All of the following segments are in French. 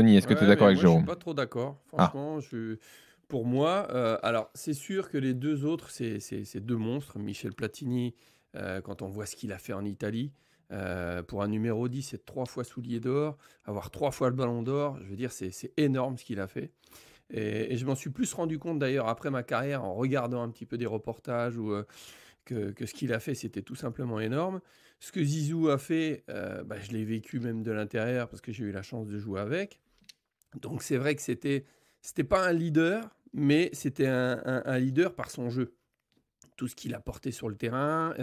Tony, est-ce que tu es d'accord avec moi, je suis Jérôme? pas trop d'accord. Ah, Franchement, pour moi, alors c'est sûr que les deux autres, c'est deux monstres. Michel Platini, quand on voit ce qu'il a fait en Italie, pour un numéro 10, c'est 3 fois soulier d'or, avoir 3 fois le ballon d'or, je veux dire, c'est énorme ce qu'il a fait. Et je m'en suis plus rendu compte d'ailleurs après ma carrière en regardant un petit peu des reportages que ce qu'il a fait, c'était tout simplement énorme. Ce que Zizou a fait, je l'ai vécu même de l'intérieur parce que j'ai eu la chance de jouer avec. Donc c'est vrai que c'était pas un leader, mais c'était un leader par son jeu. Tout ce qu'il a porté sur le terrain.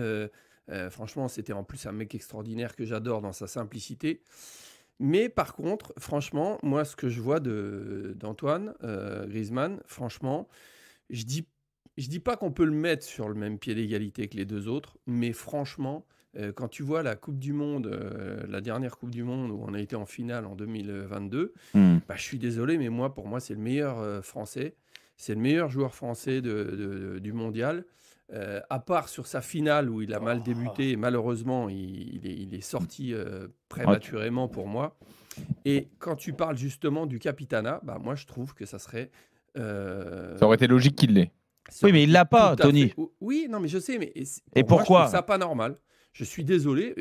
Franchement, c'était en plus un mec extraordinaire que j'adore dans sa simplicité. Mais par contre, franchement, moi, ce que je vois d'Antoine Griezmann, franchement, je dis, je dis pas qu'on peut le mettre sur le même pied d'égalité que les deux autres, mais franchement, quand tu vois la Coupe du Monde, la dernière Coupe du Monde où on a été en finale en 2022, je suis désolé, mais moi, pour moi, c'est le meilleur français. C'est le meilleur joueur français du mondial. À part sur sa finale où il a mal débuté, et malheureusement, il est sorti prématurément pour moi. Et quand tu parles justement du Capitana, moi je trouve que ça serait. ça aurait été logique qu'il l'ait. Ça Oui, aurait mais il été l'a pas, tout à Tony. fait- Oui, non, mais je sais, mais Et pour moi, je trouve pourquoi? ça pas normal. Je suis désolé.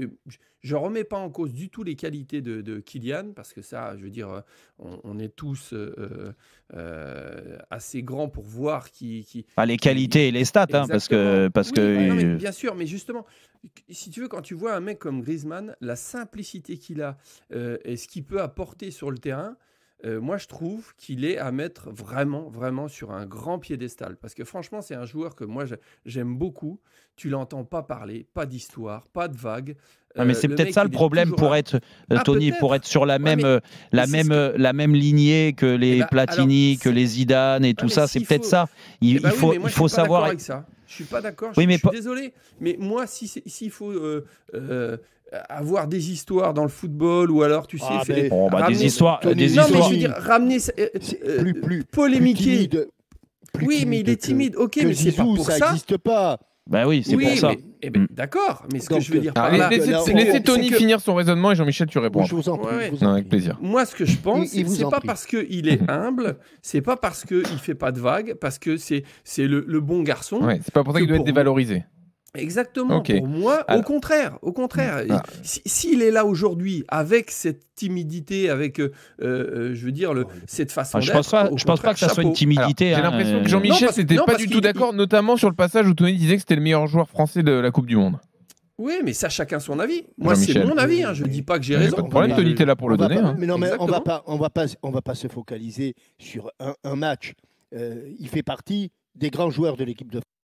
Je remets pas en cause du tout les qualités de Kylian, parce que ça, je veux dire, on est tous assez grands pour voir Les qualités et les stats, hein, parce que, Oui, non, mais bien sûr, mais justement, si tu veux, quand tu vois un mec comme Griezmann, la simplicité qu'il a et ce qu'il peut apporter sur le terrain, moi je trouve qu'il est à mettre vraiment, vraiment sur un grand piédestal. Parce que franchement, c'est un joueur que moi j'aime beaucoup. Tu l'entends pas parler, pas d'histoire, pas de vague. mais c'est peut-être ça le problème pour être, Tony, pour être sur la même, la même lignée que les Platini, que les Zidane et tout ça. C'est peut-être ça. Il faut savoir. Avec ça. Je suis pas d'accord. Oui, je suis désolé. Mais moi, s'il faut avoir des histoires dans le football ou alors, tu sais, des histoires. Non, mais je veux dire, ramener, polémiquer. Oui, mais il est timide. Ok, mais c'est pas pour ça. Ça n'existe pas. Ben oui, c'est pour ça. D'accord, mais ce que je veux dire par là... Laissez Tony finir son raisonnement et Jean-Michel, tu réponds. Je vous en prie. Non, avec plaisir. Moi, ce que je pense, c'est pas parce qu'il est humble, c'est pas parce qu'il fait pas de vagues, parce que c'est le bon garçon. Ouais, c'est pas pour ça qu'il doit être dévalorisé. Exactement. Okay. Pour moi, au contraire. S'il est là aujourd'hui avec cette timidité, avec, je veux dire, cette façon d'être... Je pense pas que ça soit une timidité. J'ai l'impression que Jean-Michel n'était pas du tout d'accord, notamment sur le passage où Tony disait que c'était le meilleur joueur français de la Coupe du Monde. Oui, mais ça, chacun son avis. Moi, c'est mon avis. Je ne dis pas que j'ai raison. Pas de problème, Tony, t'es là pour le donner. Mais non, mais on va pas se focaliser sur un match. Il fait partie des grands joueurs de l'équipe de France.